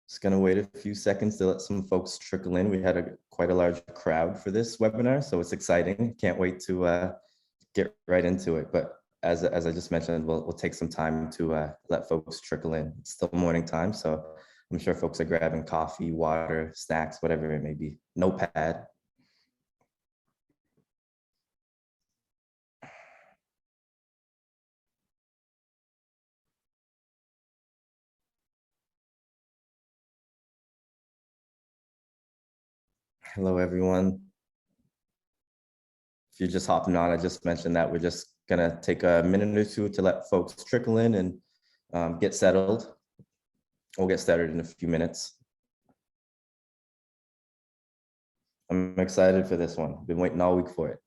Just gonna wait a few seconds to let some folks trickle in. We had quite a large crowd for this webinar, so it's exciting. Can't wait to get right into it. But as I just mentioned, we'll take some time to let folks trickle in. It's still morning time, so I'm sure folks are grabbing coffee, water, snacks, whatever it may be. Notepad. Hello, everyone. If you're just hopping on, I just mentioned that we're just gonna take a minute or two to let folks trickle in and get settled. We'll get started in a few minutes. I'm excited for this one. Been waiting all week for it.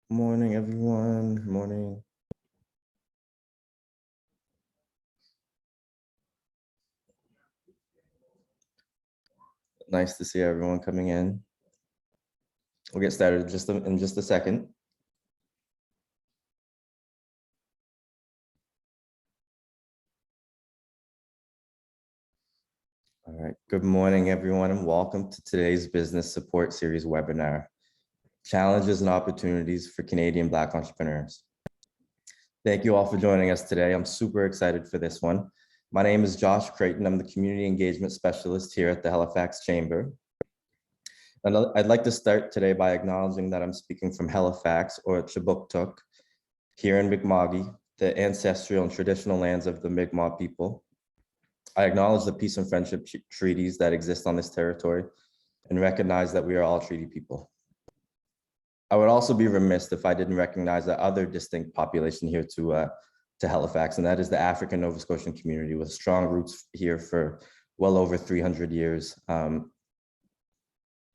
Morning, everyone. Morning. Nice to see everyone coming in. We'll get started in just a second. All right. Good morning, everyone, and welcome to today's Business Support Series webinar, Challenges and Opportunities for Canadian Black Entrepreneurs. Thank you all for joining us today. I'm super excited for this one. My name is Josh Creighton. I'm the Community Engagement Specialist here at the Halifax Chamber. And I'd like to start today by acknowledging that I'm speaking from Halifax, or Chibuktuk, here in Mi'kma'ki, the ancestral and traditional lands of the Mi'kmaq people. I acknowledge the peace and friendship treaties that exist on this territory and recognize that we are all treaty people. I would also be remiss if I didn't recognize that other distinct population here to Halifax, and that is the African Nova Scotian community with strong roots here for well over 300 years.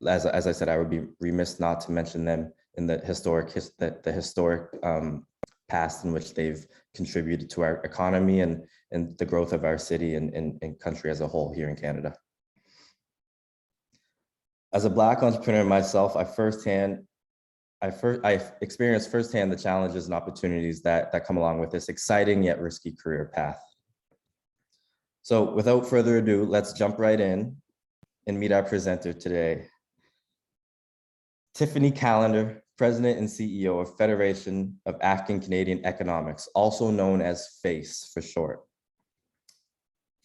As I said, I would be remiss not to mention them in the historic past in which they've contributed to our economy and the growth of our city and country as a whole here in Canada. As a Black entrepreneur myself, I experienced firsthand the challenges and opportunities that come along with this exciting yet risky career path. So without further ado, let's jump right in and meet our presenter today. Tiffany Callender, President and CEO of Federation of African Canadian Economics, also known as FACE for short.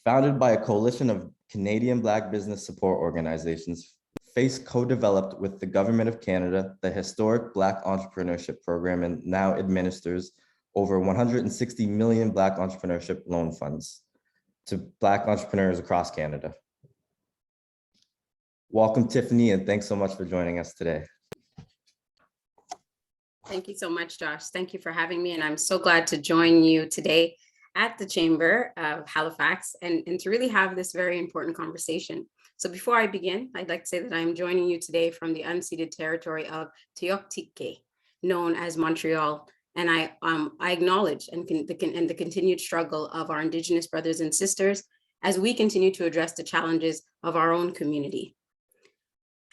Founded by a coalition of Canadian Black business support organizations, FACE co-developed with the Government of Canada the historic Black Entrepreneurship Program and now administers over 160 million Black entrepreneurship loan funds to Black entrepreneurs across Canada. Welcome, Tiffany, and thanks so much for joining us today. Thank you so much, Josh. Thank you for having me. And I'm so glad to join you today at the Chamber of Halifax and to really have this very important conversation. So before I begin, I'd like to say that I'm joining you today from the unceded territory of Teoktike, known as Montreal. And I acknowledge the continued struggle of our Indigenous brothers and sisters as we continue to address the challenges of our own community.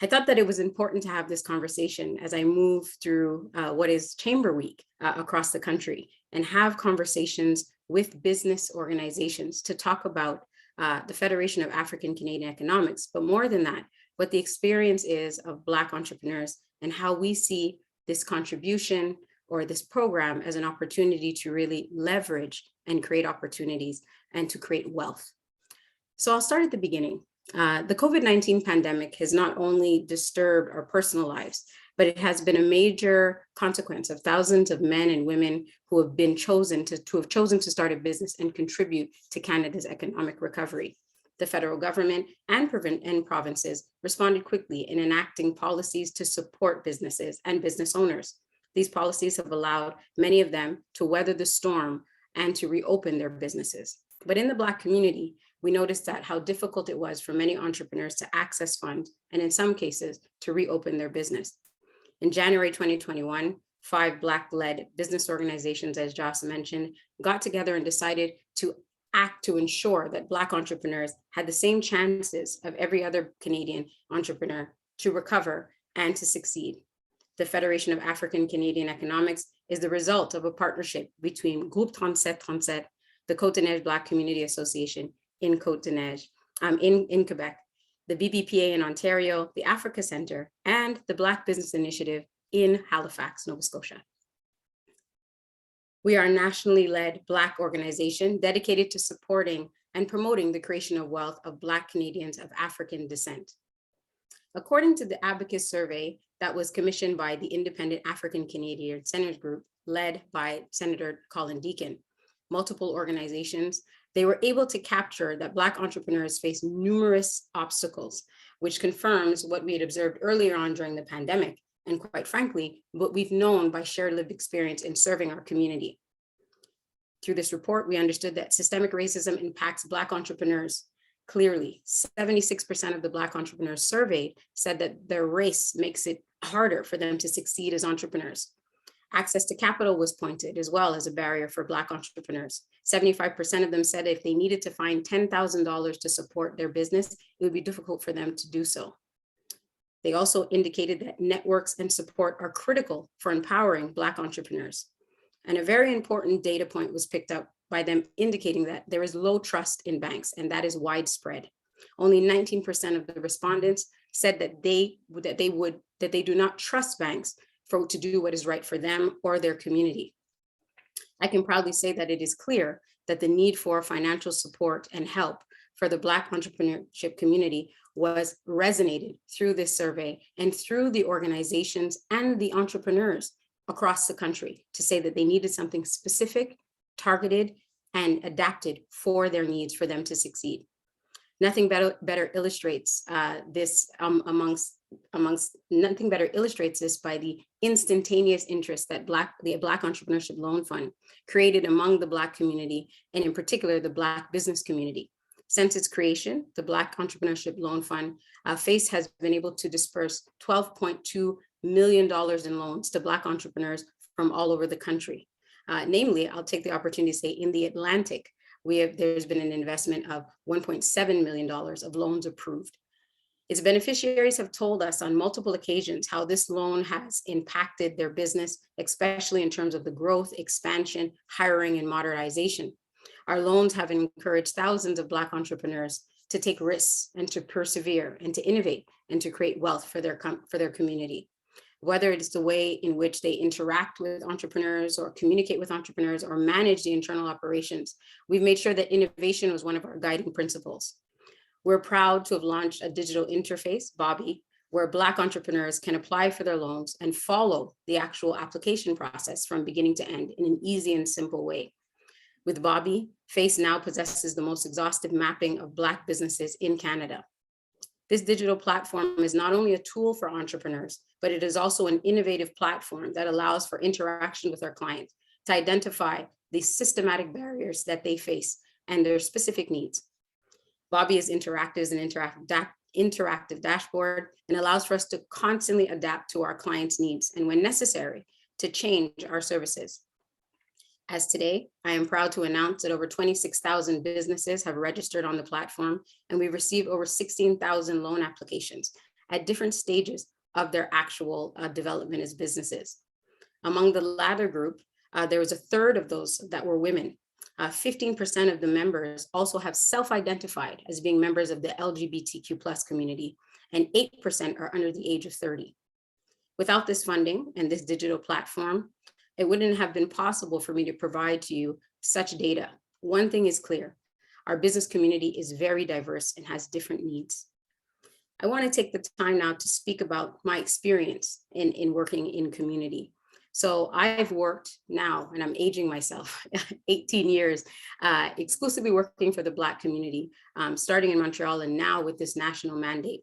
I thought that it was important to have this conversation as I move through what is Chamber Week across the country and have conversations with business organizations to talk about the Federation of African Canadian Economics, but more than that, what the experience is of Black entrepreneurs and how we see this contribution or this program as an opportunity to really leverage and create opportunities and to create wealth. So I'll start at the beginning. The COVID-19 pandemic has not only disturbed our personal lives, but it has been a major consequence of thousands of men and women who have chosen to start a business and contribute to Canada's economic recovery. The federal government and provinces responded quickly in enacting policies to support businesses and business owners. These policies have allowed many of them to weather the storm and to reopen their businesses. But in the Black community, we noticed that how difficult it was for many entrepreneurs to access funds and in some cases to reopen their business. In January 2021, 5 Black-led business organizations, as Joss mentioned, got together and decided to act to ensure that Black entrepreneurs had the same chances of every other Canadian entrepreneur to recover and to succeed. The Federation of African Canadian Economics is the result of a partnership between Groupe 3737, the Côte-de-Neige Black Community Association in Côte-de-Neige, in Quebec, the BBPA in Ontario, the Africa Center, and the Black Business Initiative in Halifax, Nova Scotia. We are a nationally led Black organization dedicated to supporting and promoting the creation of wealth of Black Canadians of African descent. According to the Abacus survey that was commissioned by the Independent African Canadian Centers Group, led by Senator Colin Deacon, multiple organizations, they were able to capture that Black entrepreneurs face numerous obstacles, which confirms what we had observed earlier on during the pandemic, and quite frankly, what we've known by shared lived experience in serving our community. Through this report, we understood that systemic racism impacts Black entrepreneurs clearly. 76% of the Black entrepreneurs surveyed said that their race makes it harder for them to succeed as entrepreneurs. Access to capital was pointed as well as a barrier for Black entrepreneurs. 75% of them said if they needed to find $10,000 to support their business, it would be difficult for them to do so. They also indicated that networks and support are critical for empowering Black entrepreneurs. And a very important data point was picked up by them indicating that there is low trust in banks, and that is widespread. Only 19% of the respondents said that they do not trust banks to do what is right for them or their community. I can proudly say that it is clear that the need for financial support and help for the Black entrepreneurship community was resonated through this survey and through the organizations and the entrepreneurs across the country to say that they needed something specific, targeted, and adapted for their needs for them to succeed. Nothing better illustrates this nothing better illustrates this by the instantaneous interest that the Black Entrepreneurship Loan Fund created among the Black community, and in particular, the Black business community. Since its creation, the Black Entrepreneurship Loan Fund, FACE, has been able to disperse $12.2 million in loans to Black entrepreneurs from all over the country. Namely, I'll take the opportunity to say in the Atlantic, there's been an investment of $1.7 million of loans approved. Its beneficiaries have told us on multiple occasions how this loan has impacted their business, especially in terms of the growth, expansion, hiring, and modernization. Our loans have encouraged thousands of Black entrepreneurs to take risks and to persevere and to innovate and to create wealth for their community. Whether it is the way in which they interact with entrepreneurs or communicate with entrepreneurs or manage the internal operations, we've made sure that innovation was one of our guiding principles. We're proud to have launched a digital interface, Bobby, where Black entrepreneurs can apply for their loans and follow the actual application process from beginning to end in an easy and simple way. With Bobby, FACE now possesses the most exhaustive mapping of Black businesses in Canada. This digital platform is not only a tool for entrepreneurs, but it is also an innovative platform that allows for interaction with our clients to identify the systematic barriers that they face and their specific needs. Bobby is interactive as an interactive dashboard and allows for us to constantly adapt to our clients' needs and, when necessary, to change our services. As today, I am proud to announce that over 26,000 businesses have registered on the platform, and we've received over 16,000 loan applications at different stages of their actual development as businesses. Among the latter group, there was a third of those that were women. 15% of the members also have self-identified as being members of the LGBTQ+ community, and 8% are under the age of 30. Without this funding and this digital platform, it wouldn't have been possible for me to provide to you such data. One thing is clear, our business community is very diverse and has different needs. I want to take the time now to speak about my experience in working in community. So I've worked now, and I'm aging myself, 18 years, exclusively working for the Black community, starting in Montreal and now with this national mandate.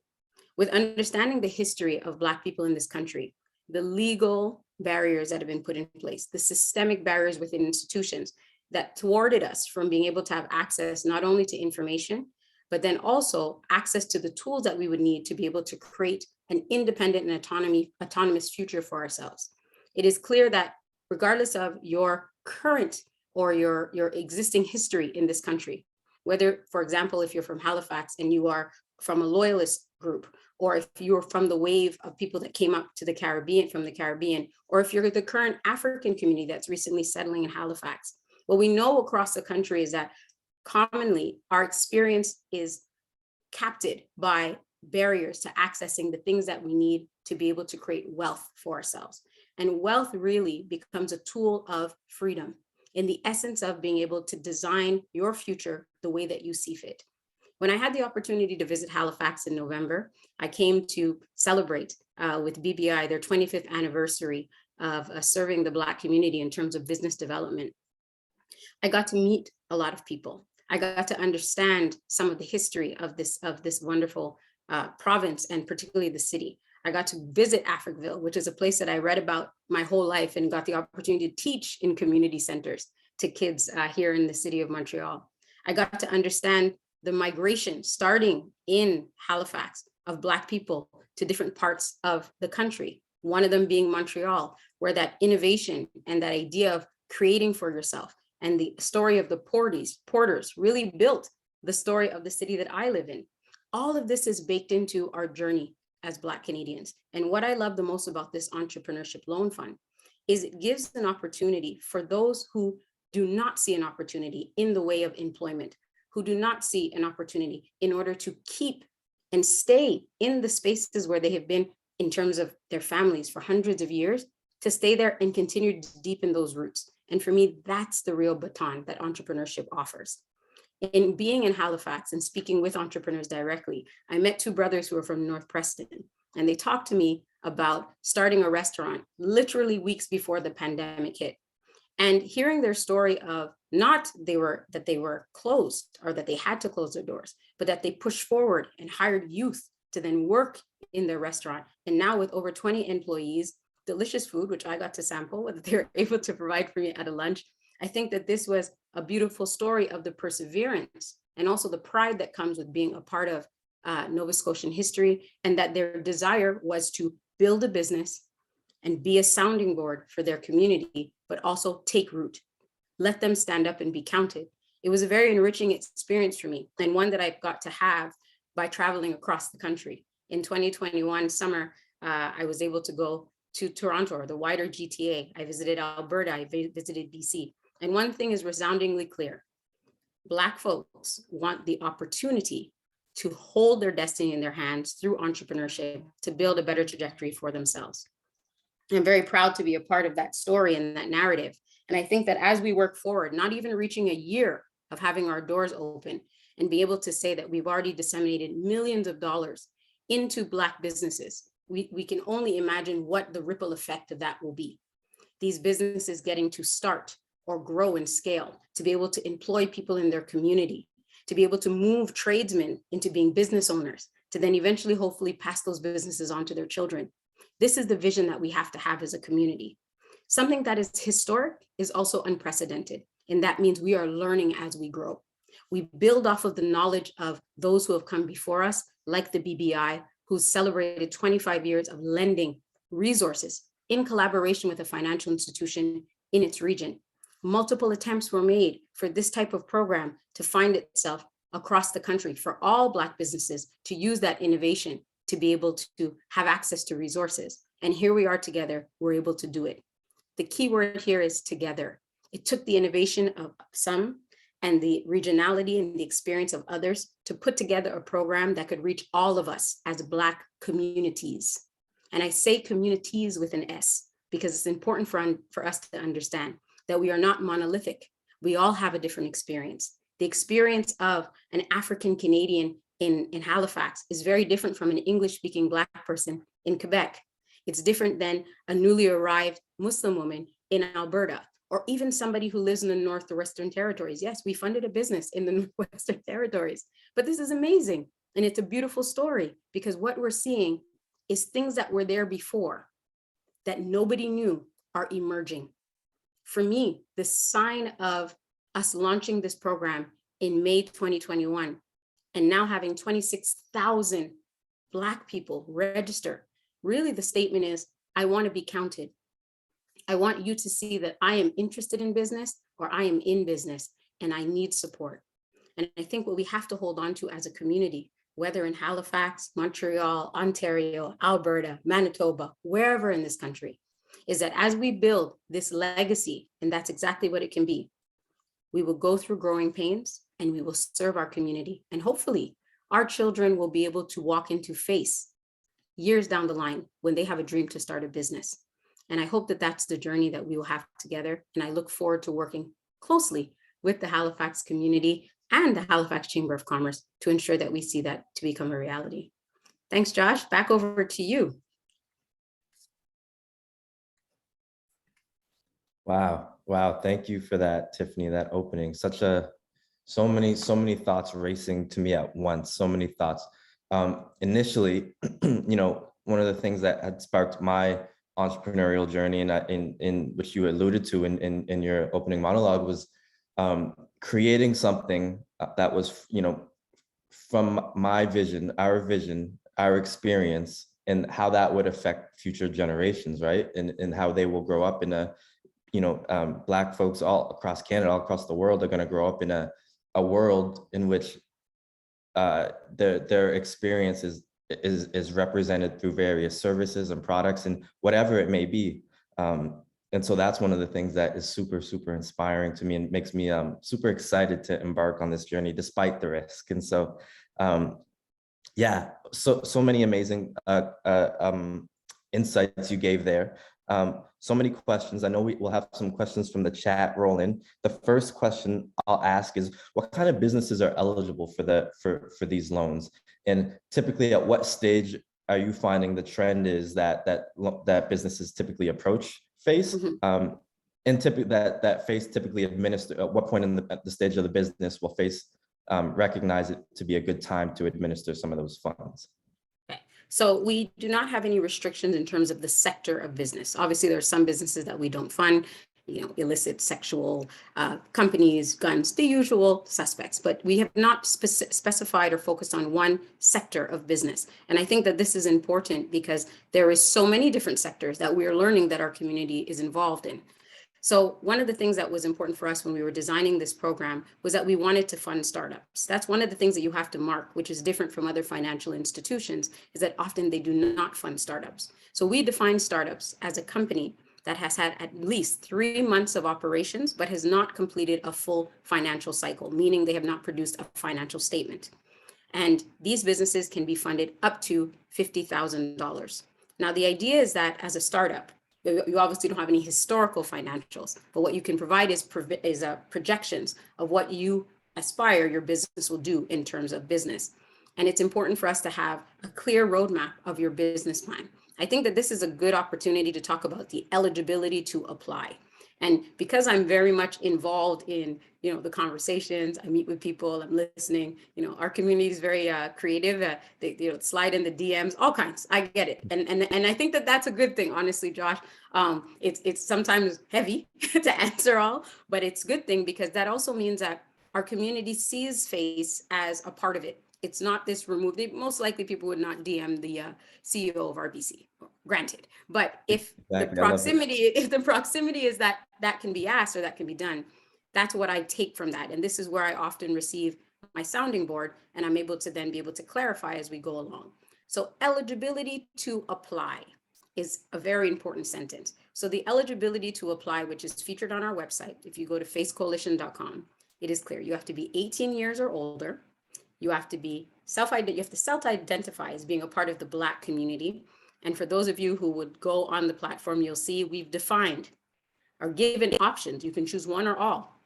With understanding the history of Black people in this country, the legal barriers that have been put in place, the systemic barriers within institutions that thwarted us from being able to have access not only to information, but then also access to the tools that we would need to be able to create an independent and autonomous future for ourselves. It is clear that regardless of your current or your existing history in this country, whether, for example, if you're from Halifax and you are from a loyalist group, or if you're from the wave of people that came up to the Caribbean, from the Caribbean, or if you're the current African community that's recently settling in Halifax, what we know across the country is that commonly our experience is captured by barriers to accessing the things that we need to be able to create wealth for ourselves. And wealth really becomes a tool of freedom in the essence of being able to design your future the way that you see fit. When I had the opportunity to visit Halifax in November, I came to celebrate with BBI their 25th anniversary of serving the Black community in terms of business development. I got to meet a lot of people. I got to understand some of the history of this wonderful province, and particularly the city. I got to visit Africville, which is a place that I read about my whole life and got the opportunity to teach in community centers to kids here in the city of Montreal. I got to understand the migration starting in Halifax of Black people to different parts of the country, one of them being Montreal, where that innovation and that idea of creating for yourself and the story of the porters really built the story of the city that I live in. All of this is baked into our journey as Black Canadians. And what I love the most about this entrepreneurship loan fund is it gives an opportunity for those who do not see an opportunity in the way of employment, who do not see an opportunity in order to keep and stay in the spaces where they have been in terms of their families for hundreds of years, to stay there and continue to deepen those roots. And for me, that's the real baton that entrepreneurship offers. In being in Halifax and speaking with entrepreneurs directly, I met two brothers who are from North Preston, and they talked to me about starting a restaurant literally weeks before the pandemic hit. And hearing their story of not that they were closed or that they had to close their doors, but that they pushed forward and hired youth to then work in their restaurant. And now with over 20 employees, delicious food, which I got to sample, that they were able to provide for me at a lunch. I think that this was a beautiful story of the perseverance and also the pride that comes with being a part of Nova Scotian history, and that their desire was to build a business and be a sounding board for their community, but also take root. Let them stand up and be counted. It was a very enriching experience for me, and one that I got to have by traveling across the country. In 2021 summer, I was able to go to Toronto or the wider GTA. I visited Alberta, I visited BC. And one thing is resoundingly clear. Black folks want the opportunity to hold their destiny in their hands through entrepreneurship to build a better trajectory for themselves. I'm very proud to be a part of that story and that narrative. And I think that as we work forward, not even reaching a year of having our doors open and be able to say that we've already disseminated millions of dollars into Black businesses, we can only imagine what the ripple effect of that will be. These businesses getting to start or grow and scale, to be able to employ people in their community, to be able to move tradesmen into being business owners, to then eventually hopefully pass those businesses on to their children. This is the vision that we have to have as a community. Something that is historic is also unprecedented, and that means we are learning as we grow. We build off of the knowledge of those who have come before us, like the BBI, who celebrated 25 years of lending resources in collaboration with a financial institution in its region. Multiple attempts were made for this type of program to find itself across the country for all Black businesses to use that innovation to be able to have access to resources. And here we are together, we're able to do it. The key word here is together. It took the innovation of some and the regionality and the experience of others to put together a program that could reach all of us as Black communities. And I say communities with an S, because it's important for us to understand that we are not monolithic. We all have a different experience. The experience of an African Canadian in Halifax is very different from an English-speaking Black person in Quebec. It's different than a newly arrived Muslim woman in Alberta, or even somebody who lives in the Northwestern Territories. Yes, we funded a business in the Northwestern Territories, but this is amazing. And it's a beautiful story, because what we're seeing is things that were there before that nobody knew are emerging. For me, the sign of us launching this program in May 2021 and now having 26,000 Black people register, really the statement is, I want to be counted. I want you to see that I am interested in business, or I am in business, and I need support. And I think what we have to hold on to as a community, whether in Halifax, Montreal, Ontario, Alberta, Manitoba, wherever in this country, is that as we build this legacy, and that's exactly what it can be, we will go through growing pains and we will serve our community. And hopefully our children will be able to walk into face years down the line when they have a dream to start a business. And I hope that that's the journey that we will have together. And I look forward to working closely with the Halifax community and the Halifax Chamber of Commerce to ensure that we see that to become a reality. Thanks, Josh. Back over to you. Wow. Wow. Thank you for that, Tiffany, that opening. So many thoughts racing to me at once. So many thoughts. Initially, one of the things that had sparked my entrepreneurial journey, and in which you alluded to in your opening monologue, was creating something that was, from my vision, our experience, and how that would affect future generations, right? And how they will grow up in a, Black folks all across Canada, all across the world, are going to grow up in a world in which their experience is represented through various services and products and whatever it may be. And so that's one of the things that is super, super inspiring to me and makes me super excited to embark on this journey despite the risk. And so, yeah, so many amazing insights you gave there. So many questions. I know we'll have some questions from the chat roll in. The first question I'll ask is, what kind of businesses are eligible for these loans? And typically, at what stage are you finding the trend is that businesses typically approach FACE? Mm-hmm. And typically that FACE typically administer, at what point at the stage of the business will FACE recognize it to be a good time to administer some of those funds? So we do not have any restrictions in terms of the sector of business. Obviously, there are some businesses that we don't fund, illicit sexual companies, guns, the usual suspects, but we have not specified or focused on one sector of business. And I think that this is important because there is so many different sectors that we are learning that our community is involved in. So one of the things that was important for us when we were designing this program was that we wanted to fund startups. That's one of the things that you have to mark, which is different from other financial institutions, is that often they do not fund startups. So we define startups as a company that has had at least 3 months of operations, but has not completed a full financial cycle, meaning they have not produced a financial statement. And these businesses can be funded up to $50,000. Now, the idea is that as a startup, you obviously don't have any historical financials, but what you can provide is projections of what you aspire your business will do in terms of business. And it's important for us to have a clear roadmap of your business plan. I think that this is a good opportunity to talk about the eligibility to apply. And because I'm very much involved in, the conversations, I meet with people, I'm listening, our community is very creative. They slide in the DMs, all kinds. I get it. And I think that that's a good thing, honestly, Josh. It's sometimes heavy to answer all, but it's a good thing because that also means that our community sees FACE as a part of it. It's not this removed. Most likely people would not DM the CEO of RBC, granted. But if exactly. the proximity is that can be asked or that can be done, that's what I take from that. And this is where I often receive my sounding board, and I'm able to then be able to clarify as we go along. So eligibility to apply is a very important sentence. So the eligibility to apply, which is featured on our website, if you go to facecoalition.com, it is clear. You have to be 18 years or older. You have to self-identify as being a part of the Black community. And for those of you who would go on the platform, you'll see we've defined or given options. You can choose one or all.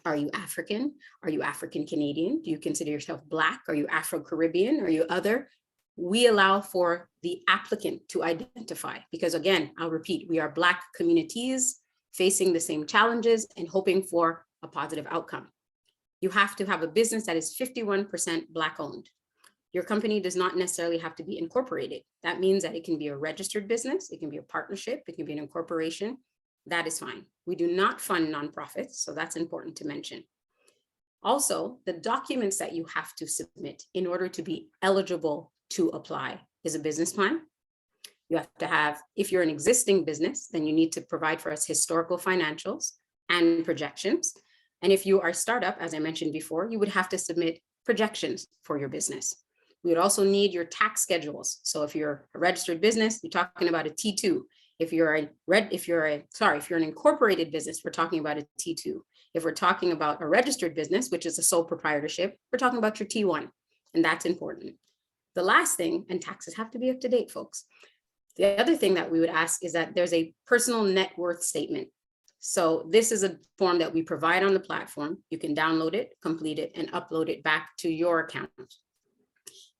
Are you African? Are you African Canadian? Do you consider yourself Black? Are you Afro-Caribbean? Are you other? we allow for the applicant to identify, because again, I'll repeat, we are Black communities facing the same challenges and hoping for a positive outcome. You have to have a business that is 51% Black owned. Your company does not necessarily have to be incorporated. That means that it can be a registered business, it can be a partnership, it can be an incorporation. That is fine. We do not fund nonprofits, so that's important to mention. Also, the documents that you have to submit in order to be eligible to apply is a business plan. You have to have, if you're an existing business, then you need to provide for us historical financials and projections. And if you are a startup, as I mentioned before, you would have to submit projections for your business. We would also need your tax schedules. So if you're a registered business, you're talking about a T2. If you're an incorporated business, we're talking about a T2. If we're talking about a registered business, which is a sole proprietorship, we're talking about your T1, and that's important. The last thing, and taxes have to be up to date, folks. The other thing that we would ask is that there's a personal net worth statement. So this is a form that we provide on the platform. You can download it, complete it, and upload it back to your account.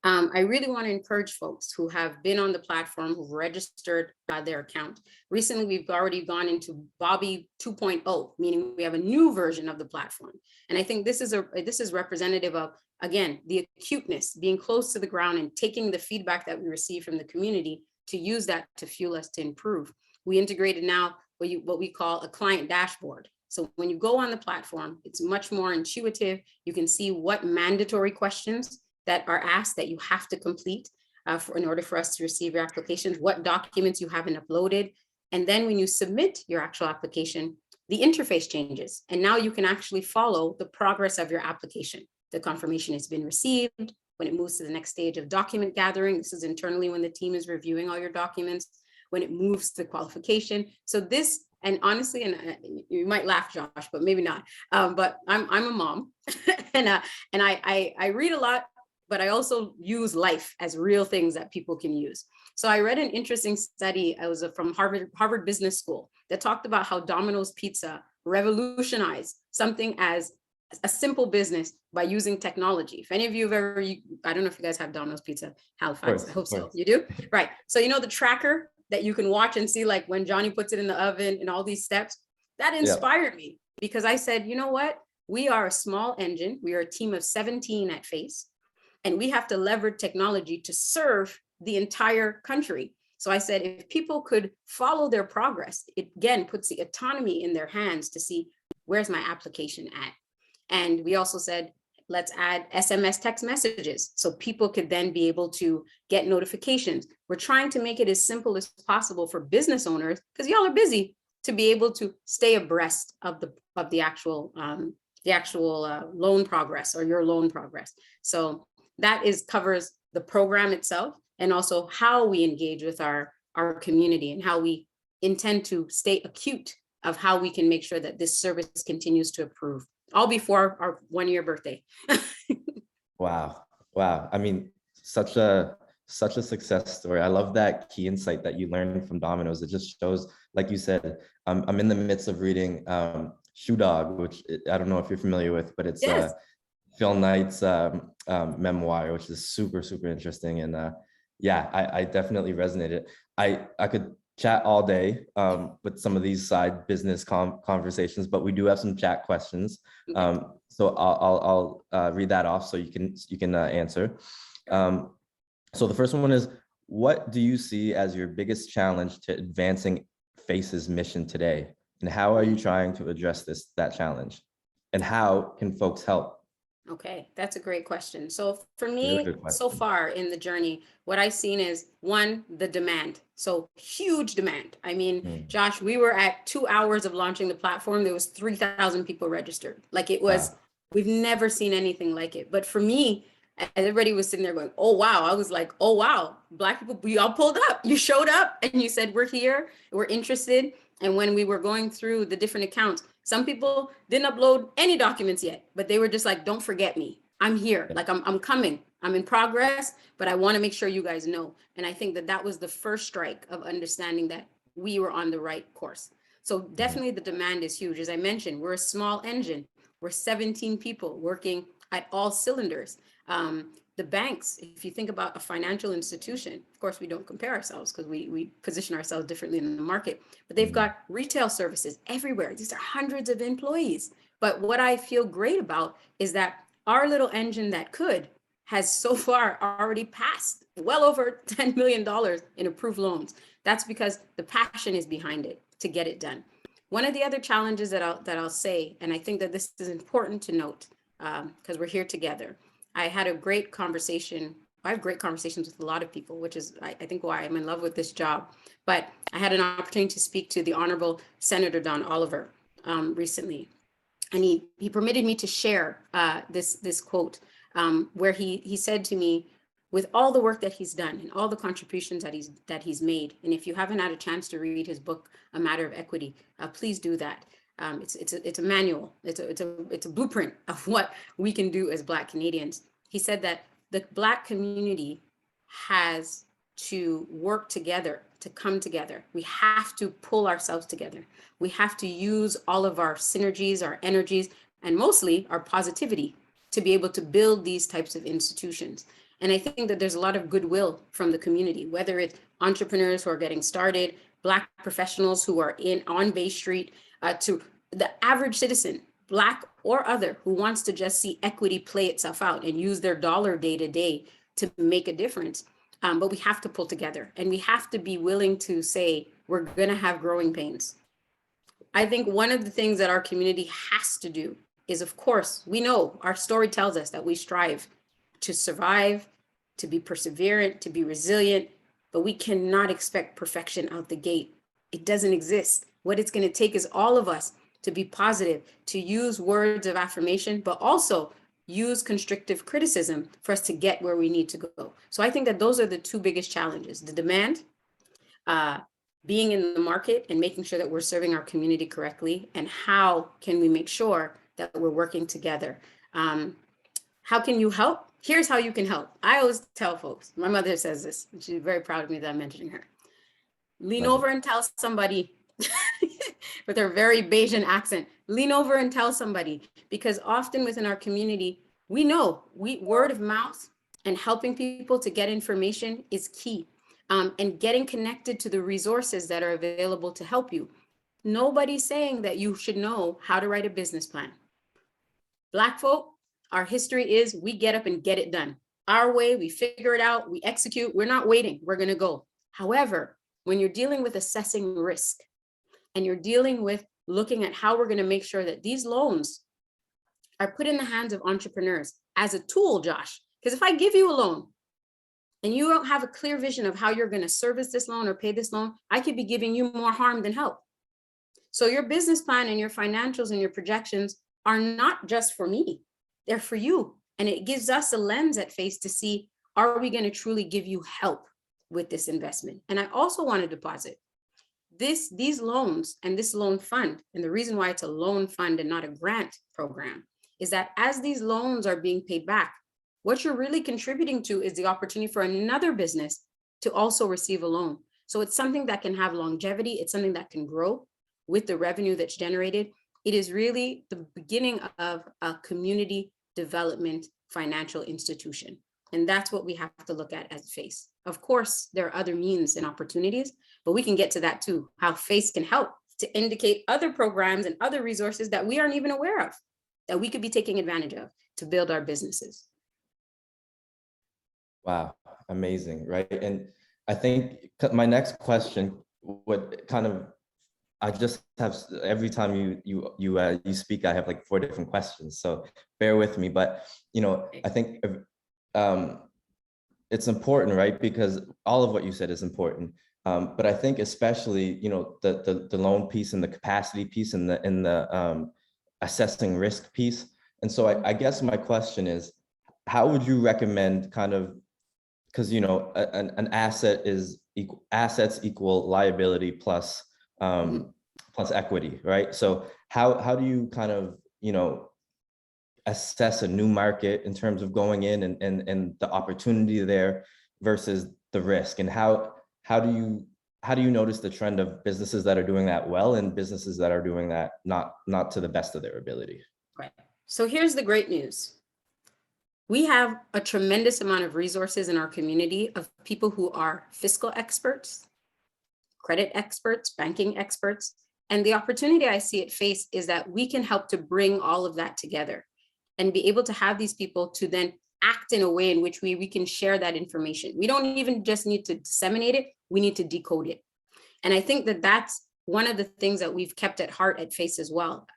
I really want to encourage folks who have been on the platform, who've registered their account. Recently, we've already gone into Bobby 2.0, meaning we have a new version of the platform. And I think this is representative of, again, the acuteness, being close to the ground and taking the feedback that we receive from the community to use that to fuel us to improve. We integrated now what we call a client dashboard. So when you go on the platform, it's much more intuitive. You can see what mandatory questions that are asked that you have to complete in order for us to receive your applications, what documents you haven't uploaded. And then when you submit your actual application, the interface changes. And now you can actually follow the progress of your application. The confirmation has been received. When it moves to the next stage of document gathering, this is internally when the team is reviewing all your documents, when it moves to qualification. So this, and honestly, and you might laugh, Josh, but maybe not. But I'm a mom, and I read a lot, but I also use life as real things that people can use. So I read an interesting study. I was from Harvard Business School that talked about how Domino's Pizza revolutionized something as a simple business by using technology. If any of you have ever, I don't know if you guys have Domino's Pizza, Halifax, I hope so, you do? Right, so you know the tracker that you can watch and see like when Johnny puts it in the oven and all these steps, that inspired me because I said, you know what? We are a small engine. We are a team of 17 at FACE, and we have to leverage technology to serve the entire country. So I said, if people could follow their progress, it again puts the autonomy in their hands to see where's my application at. And we also said, let's add SMS text messages so people could then be able to get notifications. We're trying to make it as simple as possible for business owners, because y'all are busy, to be able to stay abreast of the actual loan progress or your loan progress. So that covers the program itself and also how we engage with our community and how we intend to stay acute of how we can make sure that this service continues to improve, all before our 1-year birthday. Wow. I mean, such a success story. I love that key insight that you learned from Domino's. It just shows, like you said, I'm in the midst of reading Shoe Dog, which I don't know if you're familiar with, but it's Phil Knight's memoir, which is super interesting. And I definitely resonated. I could chat all day with some of these side business conversations, but we do have some chat questions. So I'll read that off so you can answer. So the first one is, what do you see as your biggest challenge to advancing FACE's mission today? And how are you trying to address that challenge? And how can folks help? Okay, that's a great question. So for me, so far in the journey, what I've seen is, one, the demand. So huge demand. I mean, Josh, we were at 2 hours of launching the platform. There was 3,000 people registered. Like it was, we've never seen anything like it. But for me, everybody was sitting there going, oh, wow. I was like, oh, wow. Black people, we all pulled up. You showed up and you said, we're here, we're interested. And when we were going through the different accounts, some people didn't upload any documents yet, but they were just like, don't forget me. I'm here. Like I'm coming. I'm in progress, but I want to make sure you guys know. And I think that was the first strike of understanding that we were on the right course. So definitely the demand is huge. As I mentioned, we're a small engine. We're 17 people working at all cylinders. The banks, if you think about a financial institution, of course, we don't compare ourselves because we position ourselves differently in the market, but they've got retail services everywhere. These are hundreds of employees. But what I feel great about is that our little engine that could has so far already passed well over $10 million in approved loans. That's because the passion is behind it to get it done. One of the other challenges that I'll say, and I think that this is important to note because we're here together. I had a great conversation. I have great conversations with a lot of people, which is, I think, why I'm in love with this job. But I had an opportunity to speak to the Honorable Senator Don Oliver recently. And he permitted me to share this quote where he said to me, with all the work that he's done and all the contributions that he's made, and if you haven't had a chance to read his book, A Matter of Equity, please do that. It's a manual. It's a blueprint of what we can do as Black Canadians. He said that the Black community has to work together, to come together. We have to pull ourselves together. We have to use all of our synergies, our energies, and mostly our positivity to be able to build these types of institutions. And I think that there's a lot of goodwill from the community, whether it's entrepreneurs who are getting started, Black professionals who are on Bay Street, to the average citizen, Black or other, who wants to just see equity play itself out and use their dollar day to day to make a difference. But we have to pull together, and we have to be willing to say, we're going to have growing pains. I think one of the things that our community has to do is, of course, we know our story tells us that we strive to survive, to be perseverant, to be resilient, but we cannot expect perfection out the gate. It doesn't exist. What it's going to take is all of us to be positive, to use words of affirmation, but also use constructive criticism for us to get where we need to go. So I think that those are the two biggest challenges: the demand, being in the market and making sure that we're serving our community correctly, and how can we make sure that we're working together. How can you help? Here's how you can help. I always tell folks, my mother says this, and she's very proud of me that I'm mentioning her. Lean over and tell somebody, with her very Bayesian accent, lean over and tell somebody, because often within our community, we know word of mouth and helping people to get information is key, and getting connected to the resources that are available to help you. Nobody's saying that you should know how to write a business plan. Black folk, our history is we get up and get it done. Our way, we figure it out, we execute, we're not waiting, we're gonna go. However, when you're dealing with assessing risk, and you're dealing with looking at how we're gonna make sure that these loans are put in the hands of entrepreneurs as a tool, Josh, because if I give you a loan and you don't have a clear vision of how you're gonna service this loan or pay this loan, I could be giving you more harm than help. So your business plan and your financials and your projections are not just for me, they're for you. And it gives us a lens at face to see, are we going to truly give you help with this investment? And I also want to deposit these loans and this loan fund. And the reason why it's a loan fund and not a grant program is that as these loans are being paid back, what you're really contributing to is the opportunity for another business to also receive a loan. So it's something that can have longevity. It's something that can grow with the revenue that's generated. It is really the beginning of a community development financial institution. And that's what we have to look at as FACE. Of course, there are other means and opportunities, but we can get to that too, how FACE can help to indicate other programs and other resources that we aren't even aware of, that we could be taking advantage of to build our businesses. Wow, amazing, right? And I think my next question would kind of, I just have, every time you speak, I have like 4 different questions, so bear with me. But I think it's important, right? Because all of what you said is important. But I think especially the loan piece and the capacity piece and the assessing risk piece. And so I guess my question is, how would you recommend kind of, because an asset is assets equal liability plus plus equity, right? So how do you kind of assess a new market in terms of going in and the opportunity there versus the risk, and how do you notice the trend of businesses that are doing that well and businesses that are doing that not to the best of their ability? Right. So here's the great news. We have a tremendous amount of resources in our community of people who are fiscal experts, credit experts, banking experts. And the opportunity I see at FACE is that we can help to bring all of that together and be able to have these people to then act in a way in which we can share that information. We don't even just need to disseminate it, we need to decode it. And I think that that's one of the things that we've kept at heart at FACE as well.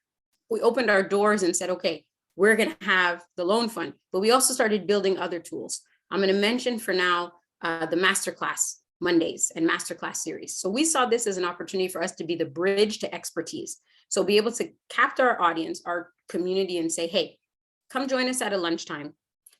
We opened our doors and said, okay, we're going to have the loan fund, but we also started building other tools. I'm going to mention for now the masterclass Mondays and masterclass series. So we saw this as an opportunity for us to be the bridge to expertise. So be able to capture our audience, our community, and say, hey, come join us at a lunchtime.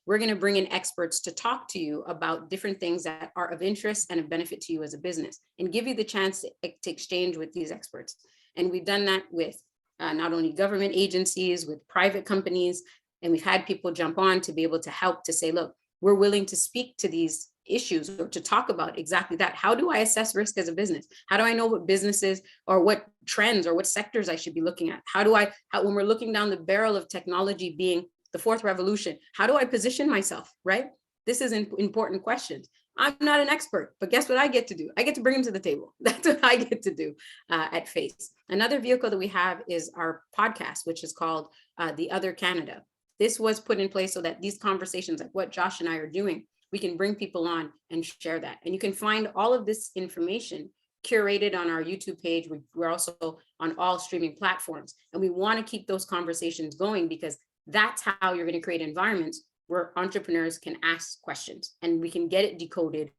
We're going to bring in experts to talk to you about different things that are of interest and of benefit to you as a business, and give you the chance to exchange with these experts. And we've done that with not only government agencies, with private companies, and we've had people jump on to be able to help to say, look, we're willing to speak to these issues or to talk about exactly that. How do I assess risk as a business? How do I know what businesses or what trends or what sectors I should be looking at? How when we're looking down the barrel of technology being the fourth revolution, how do I position myself, right? This is important questions. I'm not an expert, but guess what I get to do? I get to bring them to the table. That's what I get to do at FACE. Another vehicle that we have is our podcast, which is called The Other Canada. This was put in place so that these conversations, like what Josh and I are doing, we can bring people on and share that. And you can find all of this information curated on our YouTube page. We're also on all streaming platforms. And we want to keep those conversations going, because that's how you're going to create environments where entrepreneurs can ask questions and we can get it decoded,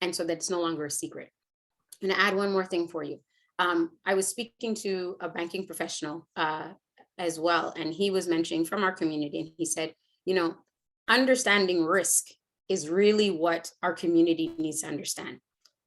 and so that it's no longer a secret. And to add one more thing for you. I was speaking to a banking professional as well, and he was mentioning from our community, and he said, understanding risk is really what our community needs to understand.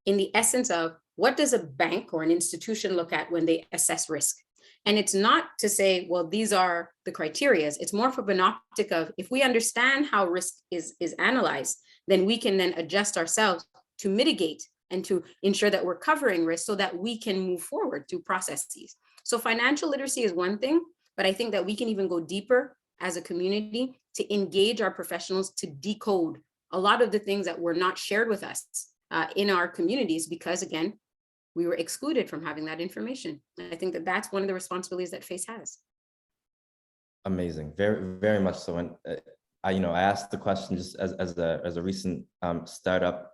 In the essence of, what does a bank or an institution look at when they assess risk? And it's not to say, well, these are the criterias. It's more from an optic of, if we understand how risk is analyzed, then we can then adjust ourselves to mitigate and to ensure that we're covering risk so that we can move forward through processes. So financial literacy is one thing, but I think that we can even go deeper as a community to engage our professionals to decode a lot of the things that were not shared with us in our communities, because again, we were excluded from having that information. And I think that that's one of the responsibilities that FACE has. Amazing, very, very much so. And I asked the question just as a recent startup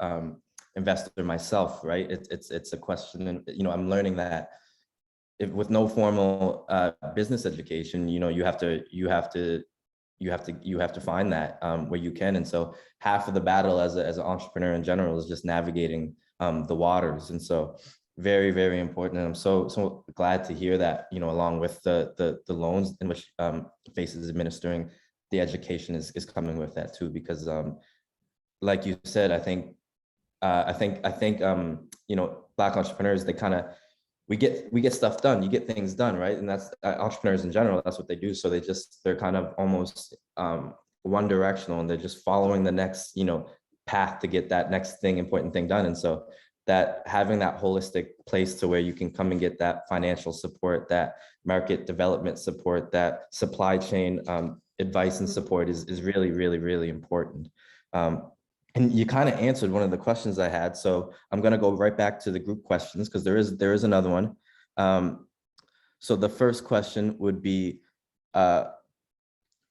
investor myself, right? It's a question, and I'm learning that with no formal business education, you have to find that where you can. And so half of the battle as an entrepreneur in general is just navigating the waters. And so very, very important. And I'm so glad to hear that, along with the loans in which FACE is administering, the education is coming with that too, because like you said, I think Black entrepreneurs, they kind of, we get stuff done, you get things done, right? And that's entrepreneurs in general, that's what they do. So they're kind of almost one directional, and they're just following the next, path to get that next important thing done. And so that having that holistic place to where you can come and get that financial support, that market development support, that supply chain advice and support is really, really, really important. And you kind of answered one of the questions I had. So I'm going to go right back to the group questions, because there is another one. So the first question would be,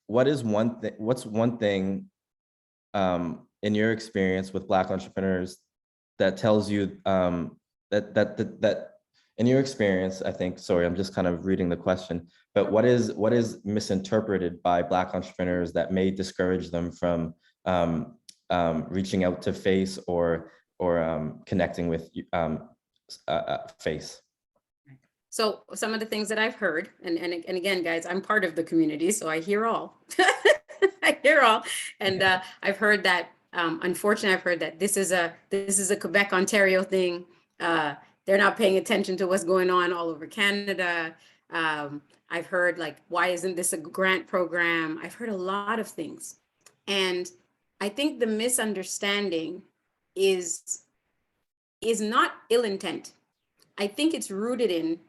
what's one thing in your experience with Black entrepreneurs that tells you that in your experience, I think, sorry, I'm just kind of reading the question, but what is misinterpreted by Black entrepreneurs that may discourage them from reaching out to FACE or connecting with FACE? So some of the things that I've heard, and again, guys, I'm part of the community, so I hear all. I hear all, and I've heard that. Unfortunately, I've heard that this is a Quebec, Ontario thing. They're not paying attention to what's going on all over Canada. I've heard, like, why isn't this a grant program? I've heard a lot of things, and I think the misunderstanding is not ill intent. I think it's rooted in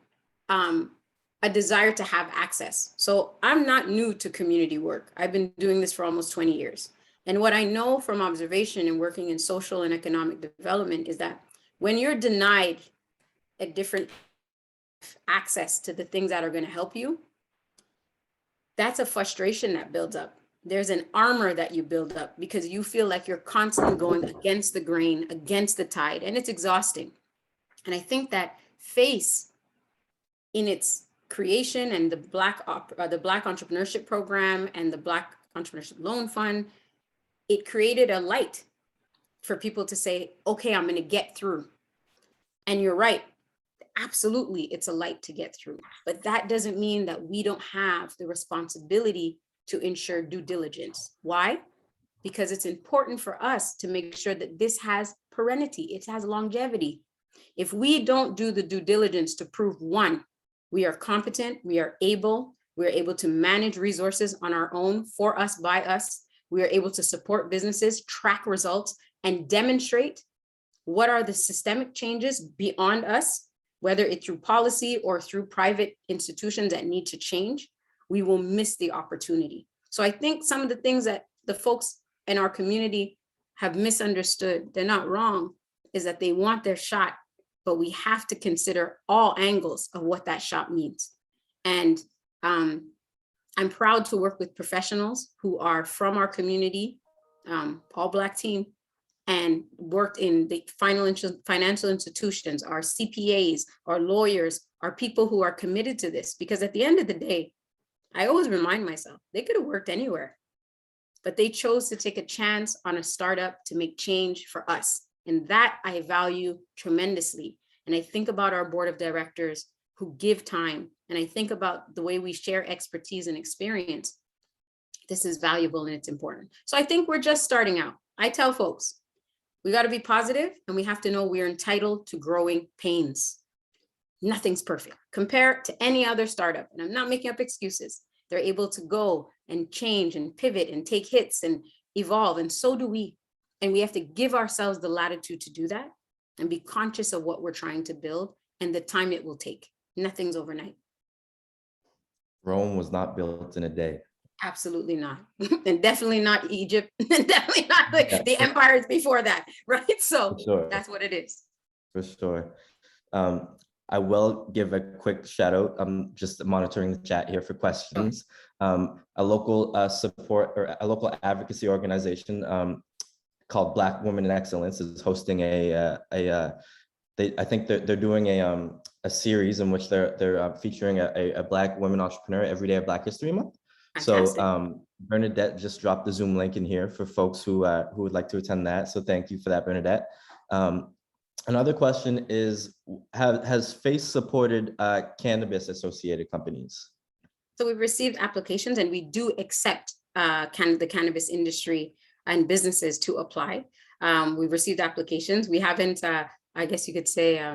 a desire to have access. So I'm not new to community work. I've been doing this for almost 20 years. And what I know from observation and working in social and economic development is that when you're denied a different access to the things that are going to help you, that's a frustration that builds up. There's an armor that you build up because you feel like you're constantly going against the grain, against the tide, and it's exhausting. And I think that FACE, in its creation, and the Black Entrepreneurship Program and the Black Entrepreneurship Loan Fund, it created a light for people to say, okay, I'm going to get through. And you're right. Absolutely, it's a light to get through. But that doesn't mean that we don't have the responsibility to ensure due diligence. Why? Because it's important for us to make sure that this has perennity, it has longevity. If we don't do the due diligence to prove, one, we are competent, we're able to manage resources on our own, for us, by us, we are able to support businesses, track results, and demonstrate what are the systemic changes beyond us, whether it's through policy or through private institutions that need to change, we will miss the opportunity. So I think some of the things that the folks in our community have misunderstood, they're not wrong, is that they want their shot, but we have to consider all angles of what that shot means. And I'm proud to work with professionals who are from our community, all Black team, and worked in the financial institutions, our CPAs, our lawyers, our people who are committed to this. Because at the end of the day, I always remind myself, they could have worked anywhere, but they chose to take a chance on a startup to make change for us. And that I value tremendously. And I think about our board of directors who give time. And I think about the way we share expertise and experience. This is valuable and it's important. So I think we're just starting out. I tell folks, we got to be positive, and we have to know we're entitled to growing pains. Nothing's perfect. Compare to any other startup, and I'm not making up excuses. They're able to go and change and pivot and take hits and evolve, and so do we. And we have to give ourselves the latitude to do that and be conscious of what we're trying to build and the time it will take. Nothing's overnight. Rome was not built in a day. Absolutely not. And definitely not Egypt, and definitely not the empires before that, right? So sure. That's what it is. For sure. I will give a quick shout out. I'm just monitoring the chat here for questions. A local support or a local advocacy organization called Black Women in Excellence is hosting I think they're doing a series in which they're featuring a Black women entrepreneur every day of Black History Month. Fantastic. So Bernadette just dropped the Zoom link in here for folks who would like to attend that. So thank you for that, Bernadette. Another question is, has FACE supported cannabis associated companies? So we've received applications, and we do accept the cannabis industry and businesses to apply. We've received applications. We haven't, I guess you could say,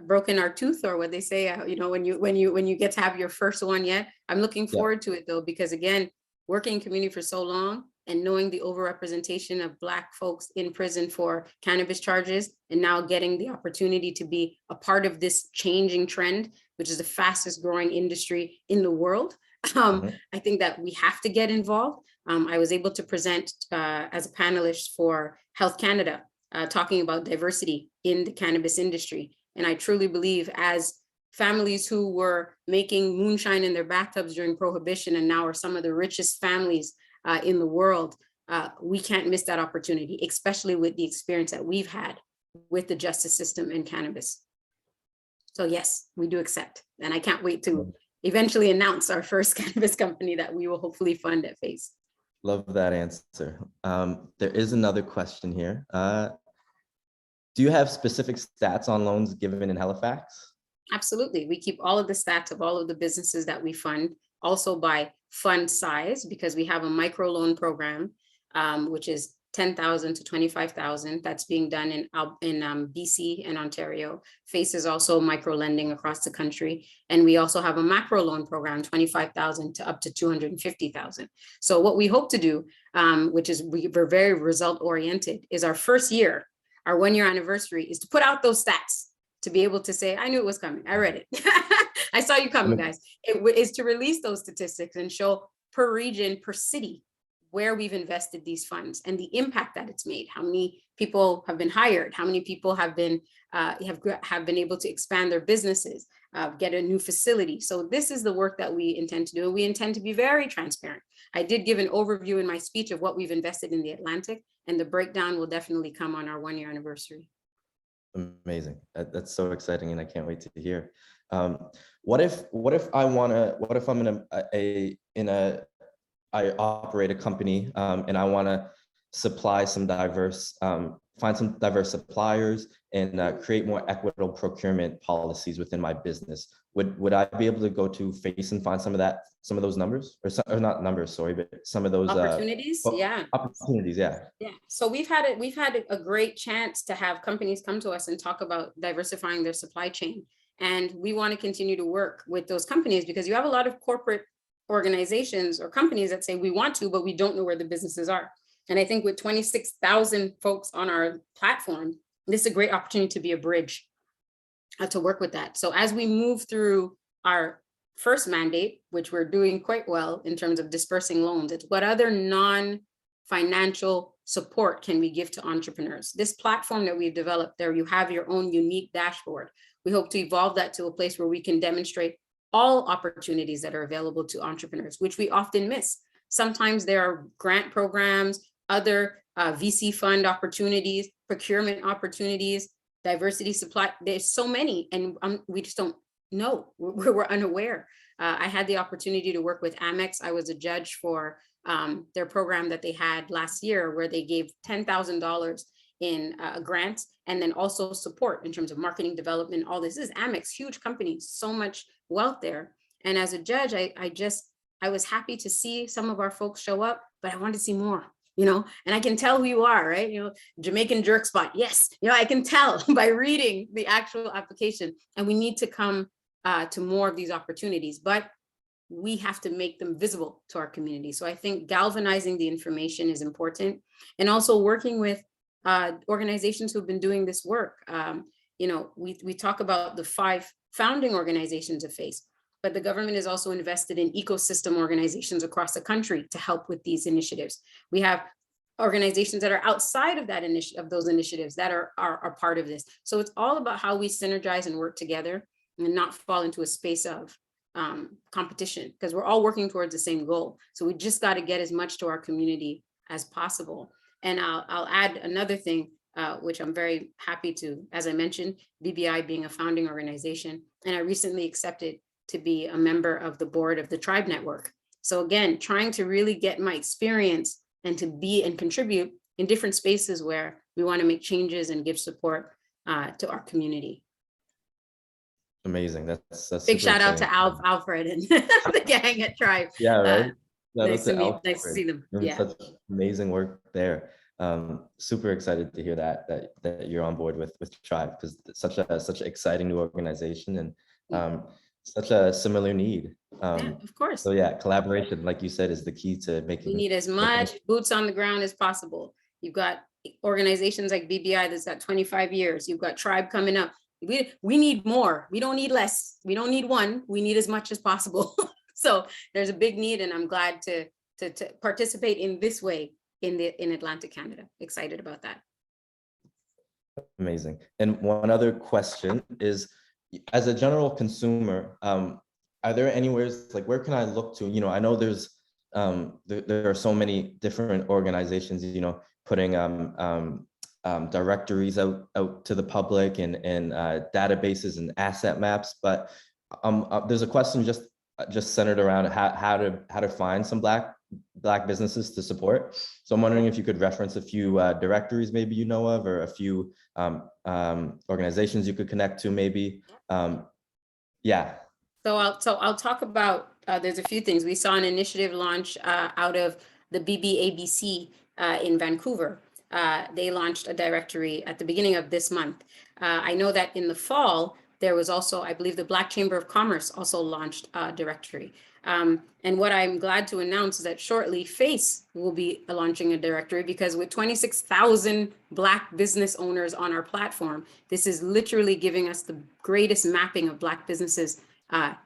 broken our tooth, or what they say, when you get to have your first one yet. I'm looking forward to it though, because again, working in community for so long and knowing the overrepresentation of Black folks in prison for cannabis charges, and now getting the opportunity to be a part of this changing trend, which is the fastest growing industry in the world. I think that we have to get involved. I was able to present as a panelist for Health Canada, talking about diversity in the cannabis industry. And I truly believe, as families who were making moonshine in their bathtubs during Prohibition and now are some of the richest families in the world, we can't miss that opportunity, especially with the experience that we've had with the justice system and cannabis. So yes, we do accept. And I can't wait to eventually announce our first cannabis company that we will hopefully fund at FACE. Love that answer. There is another question here. Do you have specific stats on loans given in Halifax? Absolutely. We keep all of the stats of all of the businesses that we fund, also by fund size, because we have a microloan program, which is 10,000 to 25,000. That's being done in BC and Ontario. FACE is also micro lending across the country. And we also have a macro loan program, 25,000 to up to 250,000. So what we hope to do, which is we're very result oriented, is our first year, our 1 year anniversary, is to put out those stats to be able to say, I knew it was coming. I read it. I saw you coming, guys. It is to release those statistics and show per region, per city, where we've invested these funds and the impact that it's made. How many people have been hired? How many people have been able to expand their businesses, get a new facility? So this is the work that we intend to do, and we intend to be very transparent. I did give an overview in my speech of what we've invested in the Atlantic, and the breakdown will definitely come on our 1-year anniversary. Amazing. That's so exciting, and I can't wait to hear. What if I operate a company, and I want to supply some diverse, find some diverse suppliers and create more equitable procurement policies within my business? Would I be able to go to FACE and find some of those numbers, or not numbers, sorry, but some of those opportunities? Yeah. Opportunities, yeah. Yeah. So we've had a great chance to have companies come to us and talk about diversifying their supply chain. And we want to continue to work with those companies, because you have a lot of corporate organizations or companies that say we want to, but we don't know where the businesses are. And I think with 26,000 folks on our platform, this is a great opportunity to be a bridge to work with that. So as we move through our first mandate, which we're doing quite well in terms of dispersing loans, it's what other non-financial support can we give to entrepreneurs? This platform that we've developed, there you have your own unique dashboard. We hope to evolve that to a place where we can demonstrate all opportunities that are available to entrepreneurs, which we often miss. Sometimes there are grant programs, other VC fund opportunities, procurement opportunities, diversity supply. There's so many, and we just don't know. We're unaware. I had the opportunity to work with Amex. I was a judge for their program that they had last year, where they gave $10,000 in a grant, and then also support in terms of marketing development. All this is Amex, huge company, so much wealth there. And as a judge, I was happy to see some of our folks show up, but I wanted to see more, and I can tell who you are, right? Jamaican jerk spot. Yes. I can tell by reading the actual application, and we need to come to more of these opportunities, but we have to make them visible to our community. So I think galvanizing the information is important, and also working with organizations who've been doing this work. We talk about the 5 founding organizations of FACE, but the government is also invested in ecosystem organizations across the country to help with these initiatives. We have organizations that are outside of that those initiatives that are part of this. So it's all about how we synergize and work together and not fall into a space of competition, because we're all working towards the same goal. So we just got to get as much to our community as possible. And I'll add another thing, which I'm very happy to, as I mentioned, BBI being a founding organization, and I recently accepted to be a member of the board of the Tribe Network. So again, trying to really get my experience and to be and contribute in different spaces where we want to make changes and give support to our community. Amazing. That's big shout out to Alfred and the gang at Tribe. Yeah, right. Nice to see them. Yeah, such amazing work there. Super excited to hear that you're on board with Tribe, because it's such an exciting new organization, and such a similar need. Yeah, of course. So yeah, collaboration, like you said, is the key to making. We need as much boots on the ground as possible. You've got organizations like BBI that's got 25 years. You've got Tribe coming up. We need more. We don't need less. We don't need one. We need as much as possible. So there's a big need, and I'm glad to participate in this way in Atlantic Canada. Excited about that. Amazing. And one other question is, as a general consumer, are there anywhere, like, where can I look to? I know there's there are so many different organizations, putting directories out to the public and databases and asset maps, but there's a question just centered around how to find some black businesses to support. So I'm wondering if you could reference a few directories maybe you know of, or a few organizations you could connect to maybe. Yeah. So I'll talk about, there's a few things. We saw an initiative launch out of the BBABC in Vancouver. They launched a directory at the beginning of this month. I know that in the fall, there was also, I believe, the Black Chamber of Commerce also launched a directory. And what I'm glad to announce is that shortly FACE will be launching a directory, because with 26,000 Black business owners on our platform, this is literally giving us the greatest mapping of Black businesses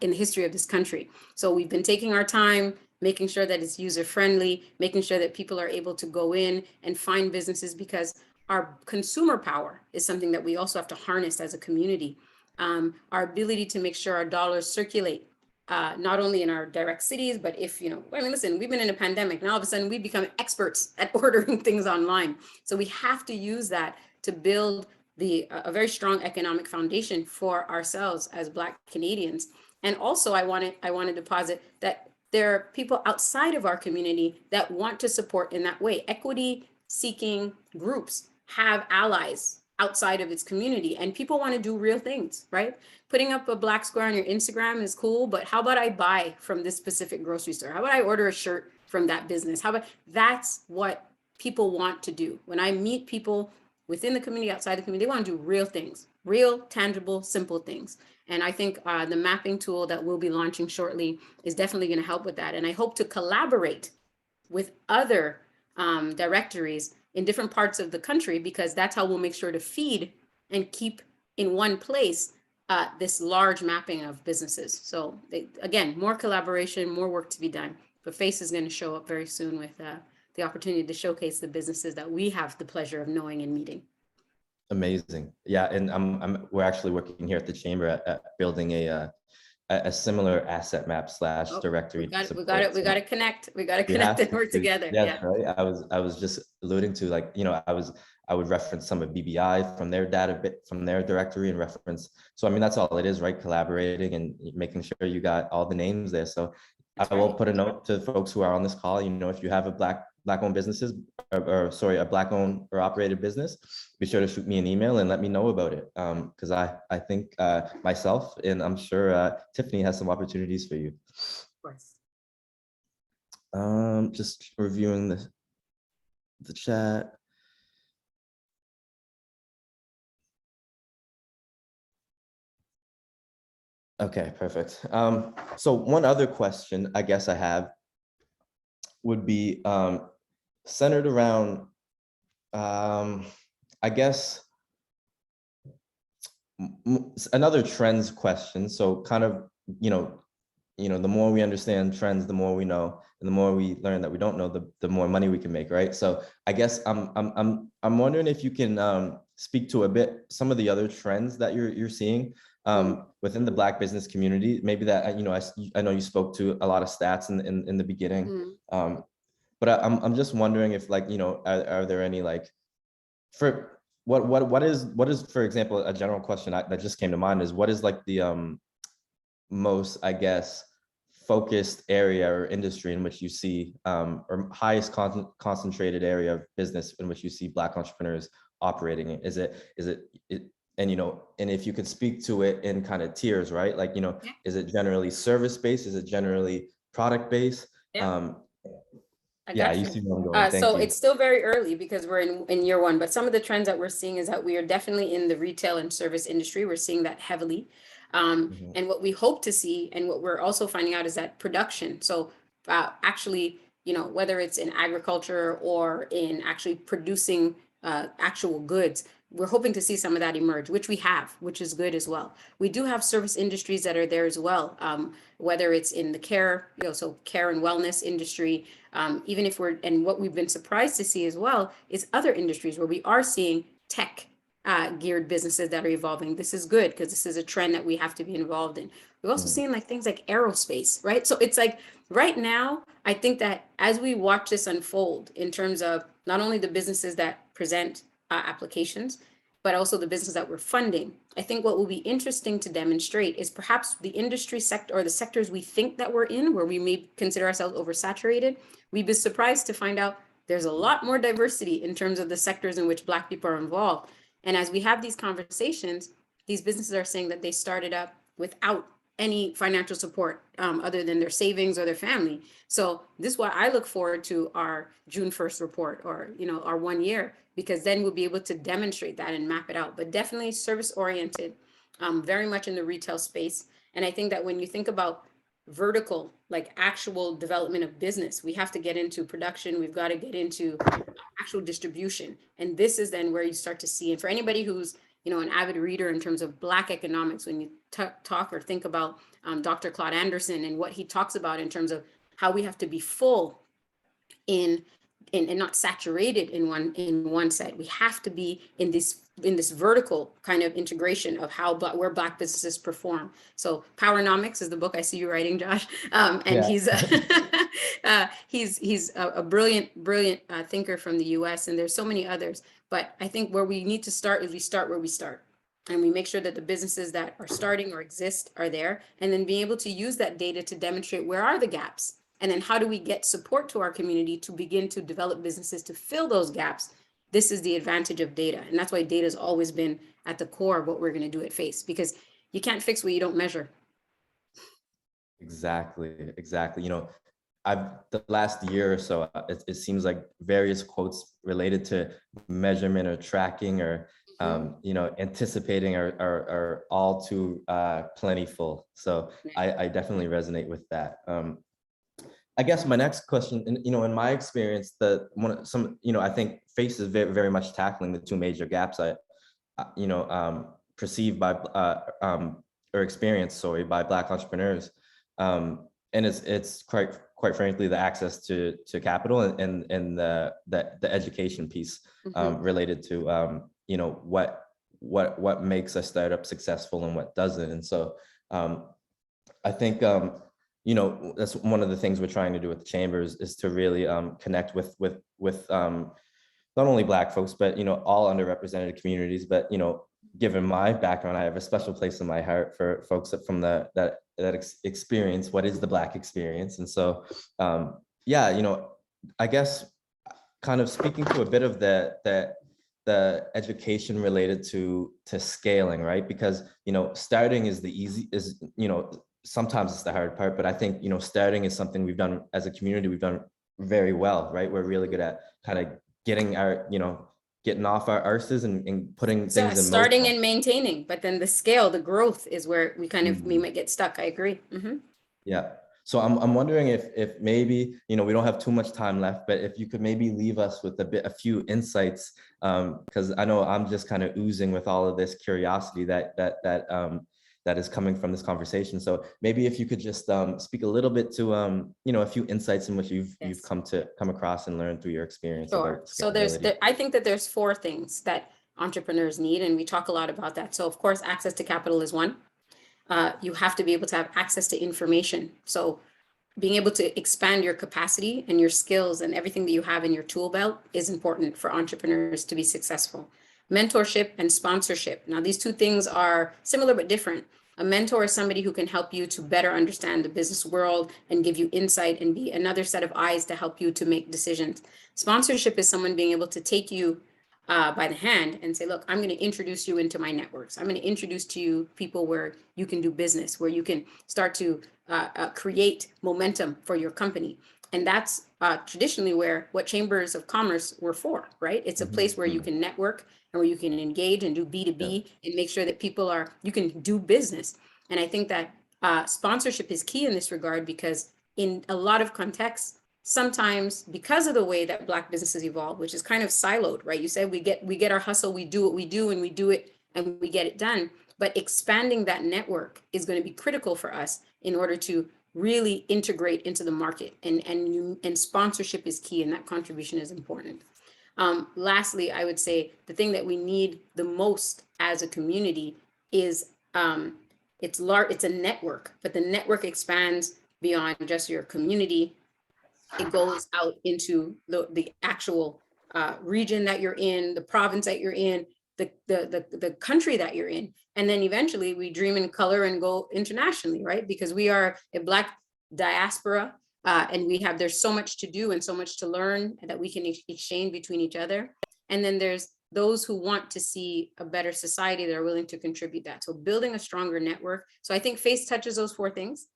in the history of this country. So we've been taking our time making sure that it's user friendly, making sure that people are able to go in and find businesses, because our consumer power is something that we also have to harness as a community. Our ability to make sure our dollars circulate, not only in our direct cities, but if, I mean, listen, we've been in a pandemic. Now all of a sudden we become experts at ordering things online. So we have to use that to build a very strong economic foundation for ourselves as Black Canadians. And also I want to deposit that there are people outside of our community that want to support in that way. Equity seeking groups have allies outside of its community, and people want to do real things, right? Putting up a black square on your Instagram is cool, but how about I buy from this specific grocery store? How about I order a shirt from that business? That's what people want to do. When I meet people within the community, outside the community, they want to do real things, real, tangible, simple things. And I think the mapping tool that we'll be launching shortly is definitely going to help with that. And I hope to collaborate with other directories in different parts of the country, because that's how we'll make sure to feed and keep in one place this large mapping of businesses. So again, more collaboration, more work to be done. But FACE is going to show up very soon with the opportunity to showcase the businesses that we have the pleasure of knowing and meeting. Amazing. Yeah, and we're actually working here at the Chamber at building a similar asset map / directory. We got to connect. We got to connect and work together. Yes, yeah. Right. I was just alluding to, like, I would reference some of BBI from their from their directory and reference. So I mean, that's all it is, right? Collaborating and making sure you got all the names there. So that's I will put a note to folks who are on this call. If you have a Black-owned businesses, a Black-owned or operated business, be sure to shoot me an email and let me know about it. Because I think myself, and I'm sure Tiffany has some opportunities for you. Of course. Just reviewing the chat. Okay, perfect. So one other question I guess I have would be centered around, I guess, another trends question. So kind of, the more we understand trends, the more we know, and the more we learn that we don't know, the more money we can make, right? So I guess I'm wondering if you can speak to a bit some of the other trends that you're seeing within the Black business community. Maybe that I know you spoke to a lot of stats in the beginning, but I'm just wondering if, like, are there any, like, for what is, for example, a general question that just came to mind is, what is, like, the most, I guess, focused area or industry in which you see, or highest concentrated area of business in which you see Black entrepreneurs operating in? Is it and and if you could speak to it in kind of tiers, right? Like, is it generally service based? Is it generally product based? You see where I'm going. Thank you. It's still very early because we're in year one, but some of the trends that we're seeing is that we are definitely in the retail and service industry. We're seeing that heavily. And what we hope to see, and what we're also finding out, is that production. So actually, whether it's in agriculture or in actually producing actual goods, we're hoping to see some of that emerge, which we have, which is good as well. We do have service industries that are there as well, whether it's in the care, so care and wellness industry, even if and what we've been surprised to see as well is other industries where we are seeing tech geared businesses that are evolving. This is good because this is a trend that we have to be involved in. We've also seen like things like aerospace, right? So it's like right now, I think that as we watch this unfold in terms of not only the businesses that present applications, but also the business that we're funding, I think what will be interesting to demonstrate is perhaps the industry sector, or the sectors we think that we're in, where we may consider ourselves oversaturated. We'd be surprised to find out there's a lot more diversity in terms of the sectors in which Black people are involved. And as we have these conversations, these businesses are saying that they started up without any financial support other than their savings or their family. So this is why I look forward to our June 1st report, or our 1 year, because then we'll be able to demonstrate that and map it out. But definitely service oriented, very much in the retail space. And I think that when you think about vertical, like actual development of business, we have to get into production. We've got to get into actual distribution. And this is then where you start to see, and for anybody who's an avid reader in terms of Black economics, when you talk or think about Dr. Claude Anderson and what he talks about in terms of how we have to be full in and not saturated in one set. We have to be in this vertical kind of integration of how where Black businesses perform. So Powernomics is the book I see you writing, Josh, and Yeah. he's a brilliant thinker from the U.S. and there's so many others. But I think where we need to start is we start where we start. And we make sure that the businesses that are starting or exist are there, and then being able to use that data to demonstrate where are the gaps. And then how do we get support to our community to begin to develop businesses to fill those gaps? This is the advantage of data. And that's why data has always been at the core of what we're going to do at FACE, because you can't fix what you don't measure. Exactly. You know, the last year or so, it seems like various quotes related to measurement or tracking or you know, anticipating are all too plentiful. So I definitely resonate with that. I guess my next question, you know, in my experience, you know, I think FACE is very, very much tackling the two major gaps you know, perceived by or experienced, sorry, by Black entrepreneurs, and it's quite frankly the access to capital and the education piece related to you know, what makes a startup successful and what doesn't. And so I think you know, that's one of the things we're trying to do with the Chambers is to really connect with not only Black folks, but, you know, all underrepresented communities. But, you know, given my background, I have a special place in my heart for folks from that experience, what is the Black experience. And so, yeah, you know, I guess kind of speaking to a bit of the education related to scaling, right? Because, you know, starting is you know, sometimes it's the hard part, but I think, you know, starting is something we've done as a community, we've done very well, right? We're really good at kind of getting off our arses and putting things in motion. Starting and maintaining, but then the scale, the growth is where we kind of, we might get stuck. I agree. Yeah. So I'm wondering if maybe, you know, we don't have too much time left, but if you could maybe leave us with a few insights, because I know I'm just kind of oozing with all of this curiosity that is coming from this conversation. So maybe if you could just speak a little bit to you know, a few insights in which you've come across and learned through your experience. Sure. So I think that there's 4 things that entrepreneurs need, and we talk a lot about that. So of course, access to capital is one. You have to be able to have access to information. So being able to expand your capacity and your skills and everything that you have in your tool belt is important for entrepreneurs to be successful. Mentorship and sponsorship. Now, these 2 things are similar but different. A mentor is somebody who can help you to better understand the business world and give you insight and be another set of eyes to help you to make decisions. Sponsorship is someone being able to take you by the hand and say, look, I'm going to introduce you into my networks. I'm going to introduce to you people where you can do business, where you can start to create momentum for your company. And that's traditionally what chambers of commerce were for, right? It's a place where you can network and where you can engage and do B2B and make sure that you can do business. And I think that sponsorship is key in this regard, because in a lot of contexts, sometimes because of the way that Black businesses evolve, which is kind of siloed, right? You said we get our hustle, we do what we do, and we do it and we get it done. But expanding that network is going to be critical for us in order to really integrate into the market, and sponsorship is key, and that contribution is important. Lastly, I would say the thing that we need the most as a community is it's a network, but the network expands beyond just your community. It goes out into the actual region that you're in, the province that you're in, the country that you're in. And then eventually we dream in color and go internationally, right? Because we are a Black diaspora, and there's so much to do and so much to learn that we can exchange between each other. And then there's those who want to see a better society that are willing to contribute that. So building a stronger network. So I think FACE touches those 4 things,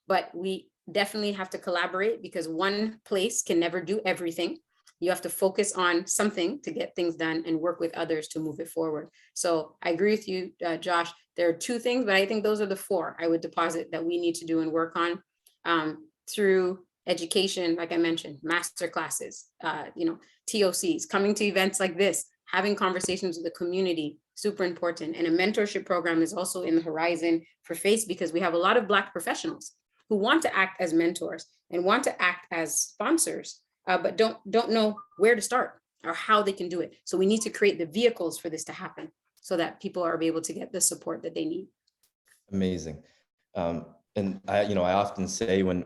but we definitely have to collaborate, because one place can never do everything. You have to focus on something to get things done and work with others to move it forward. So I agree with you, Josh. There are 2 things, but I think those are the 4 I would deposit that we need to do and work on through education. Like I mentioned, master classes, you know, TOCs, coming to events like this, having conversations with the community, super important. And a mentorship program is also in the horizon for FACE, because we have a lot of Black professionals who want to act as mentors and want to act as sponsors, but don't know where to start or how they can do it. So we need to create the vehicles for this to happen so that people are able to get the support that they need. Amazing. And I often say when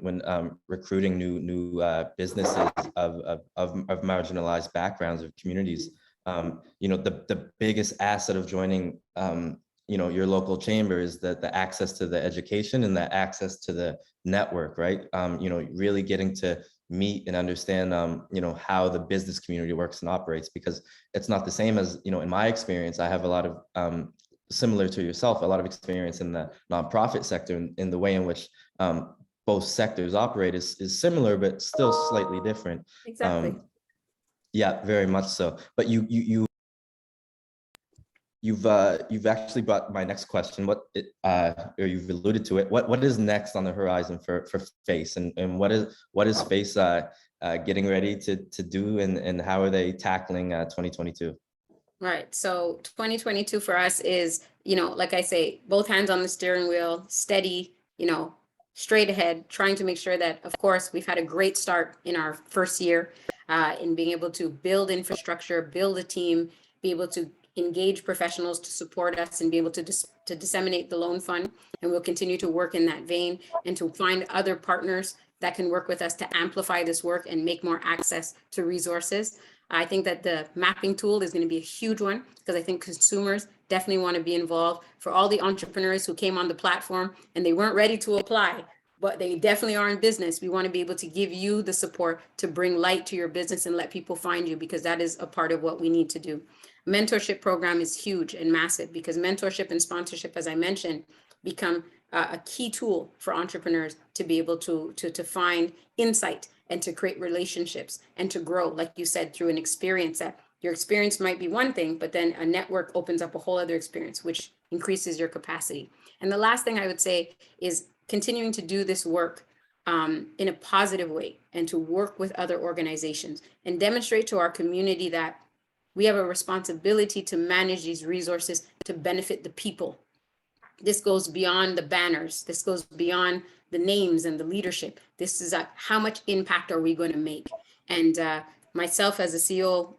recruiting new businesses of marginalized backgrounds or communities, the biggest asset of joining your local chamber is that the access to the education and the access to the network, right? Really getting to meet and understand how the business community works and operates, because it's not the same as, in my experience. I have a lot of similar to yourself, a lot of experience in the nonprofit sector, in the way in which both sectors operate is similar, but still slightly different. Exactly. Yeah, very much so. But you've actually brought my next question. Or you've alluded to it. What is next on the horizon for FACE, and what is FACE getting ready to do, and how are they tackling 2022? Right. So 2022 for us is, like I say, both hands on the steering wheel, steady, straight ahead, trying to make sure that, of course, we've had a great start in our first year in being able to build infrastructure, build a team, be able to engage professionals to support us and be able to disseminate the loan fund. And we'll continue to work in that vein and to find other partners that can work with us to amplify this work and make more access to resources. I think that the mapping tool is going to be a huge one, because I think consumers definitely want to be involved. For all the entrepreneurs who came on the platform and they weren't ready to apply, but they definitely are in business, we want to be able to give you the support to bring light to your business and let people find you, because that is a part of what we need to do. Mentorship program is huge and massive, because mentorship and sponsorship, as I mentioned, become a key tool for entrepreneurs to be able to find insight and to create relationships and to grow, like you said, through an experience. That your experience might be one thing, but then a network opens up a whole other experience, which increases your capacity. And the last thing I would say is continuing to do this work in a positive way, and to work with other organizations and demonstrate to our community that we have a responsibility to manage these resources to benefit the people. This goes beyond the banners. This goes beyond the names and the leadership. This is how much impact are we going to make? And myself as a CEO,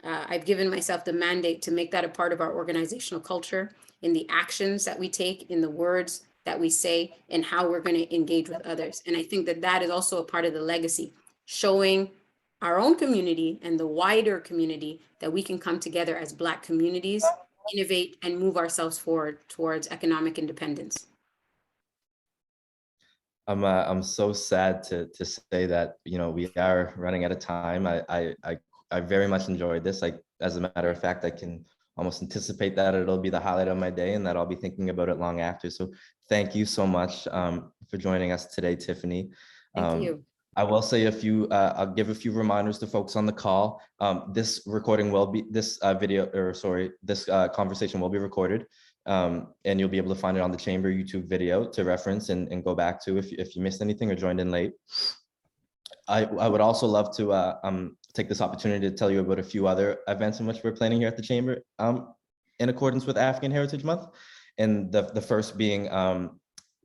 I've given myself the mandate to make that a part of our organizational culture, in the actions that we take, in the words that we say, and how we're going to engage with others. And I think that that is also a part of the legacy, showing our own community and the wider community that we can come together as Black communities, innovate, and move ourselves forward towards economic independence. I'm so sad to say that we are running out of time. I very much enjoyed this. As a matter of fact, I can almost anticipate that it'll be the highlight of my day, and that I'll be thinking about it long after. So thank you so much for joining us today, Tiffany. Thank you. I will say I'll give a few reminders to folks on the call. This recording will be, this conversation will be recorded, and you'll be able to find it on the Chamber YouTube video to reference and go back to if you missed anything or joined in late. I would also love to take this opportunity to tell you about a few other events in which we're planning here at the Chamber in accordance with African Heritage Month. And the first being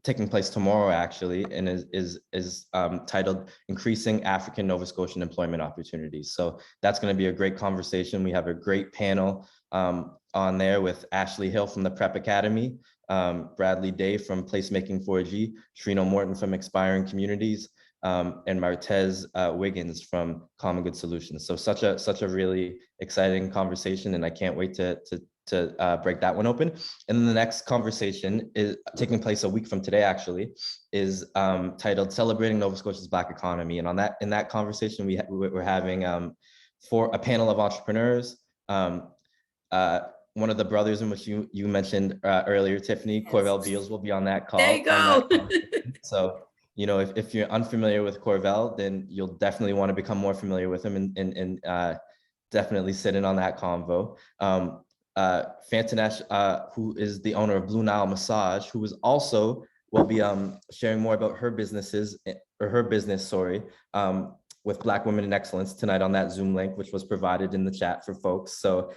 taking place tomorrow, actually, and is titled Increasing African Nova Scotian Employment Opportunities. So that's going to be a great conversation. We have a great panel on there with Ashley Hill from the Prep Academy, Bradley Day from Placemaking 4G, Shrino Morton from Expiring Communities, and Martez Wiggins from Common Good Solutions. So such a really exciting conversation, and I can't wait to break that one open. And then the next conversation is taking place a week from today, actually, is titled Celebrating Nova Scotia's Black Economy. And in that conversation, we're having for a panel of entrepreneurs. One of the brothers in which you mentioned earlier, Tiffany, Yes. Corvell Beals, will be on that call. There you go. So, if you're unfamiliar with Corvell, then you'll definitely want to become more familiar with him and definitely sit in on that convo. Fantanesh, who is the owner of Blue Nile Massage, who will be sharing more about her business, with Black Women in Excellence tonight on that Zoom link, which was provided in the chat for folks. So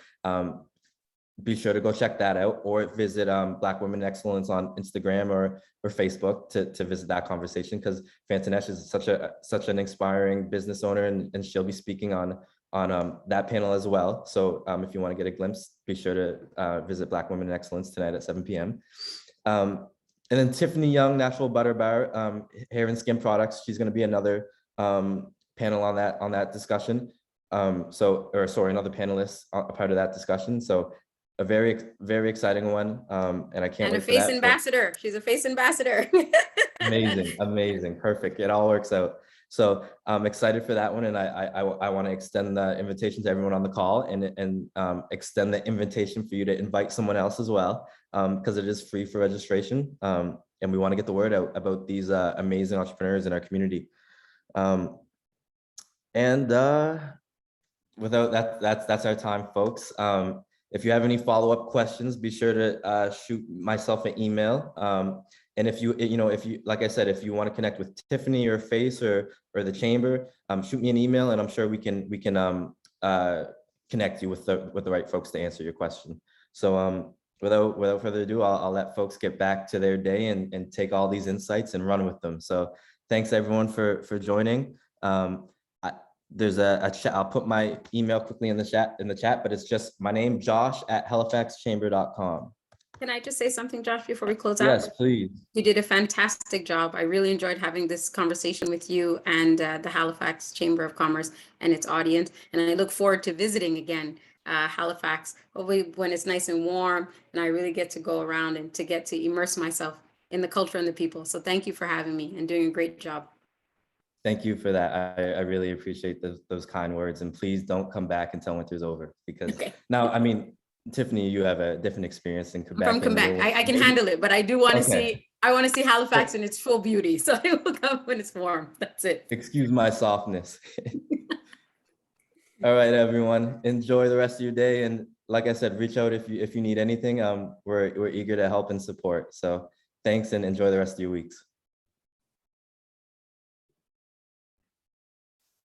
be sure to go check that out, or visit Black Women in Excellence on Instagram or Facebook to visit that conversation, because Fantanesh is such an inspiring business owner, and she'll be speaking on that panel as well. So if you want to get a glimpse, be sure to visit Black Women in Excellence tonight at 7 p.m. And then Tiffany Young, Natural Butter Bar, hair and skin products. She's going to be another panel on that discussion. Another panelist a part of that discussion. So a very exciting one, and I can't wait a for that. face ambassador. She's a face ambassador. Amazing, perfect. It all works out. So I'm excited for that one, and I want to extend the invitation to everyone on the call, and extend the invitation for you to invite someone else as well, because it is free for registration, and we want to get the word out about these amazing entrepreneurs in our community. Without that, that's our time, folks. If you have any follow-up questions, be sure to shoot myself an email. And if you like I said, if you want to connect with Tiffany or Face or the chamber, shoot me an email, and I'm sure we can connect you with the right folks to answer your question. So without further ado, I'll let folks get back to their day and take all these insights and run with them. So thanks everyone for joining. There's a chat. I'll put my email quickly in the chat, but it's just my name, josh@halifaxchamber.com. Can I just say something, Josh, before we close out? Yes, please. You did a fantastic job. I really enjoyed having this conversation with you and the Halifax Chamber of Commerce and its audience. And I look forward to visiting again Halifax, hopefully when it's nice and warm and I really get to go around and to get to immerse myself in the culture and the people. So thank you for having me and doing a great job. Thank you for that. I really appreciate those kind words, and please don't come back until winter's over, because now, I mean, Tiffany, you have a different experience in Quebec. I'm from Quebec. I can handle it, but I do want to see, I want to see Halifax in its full beauty. So I will come when it's warm. That's it. Excuse my softness. All right, everyone, enjoy the rest of your day. And like I said, reach out if you need anything. We're eager to help and support. So thanks, and enjoy the rest of your weeks.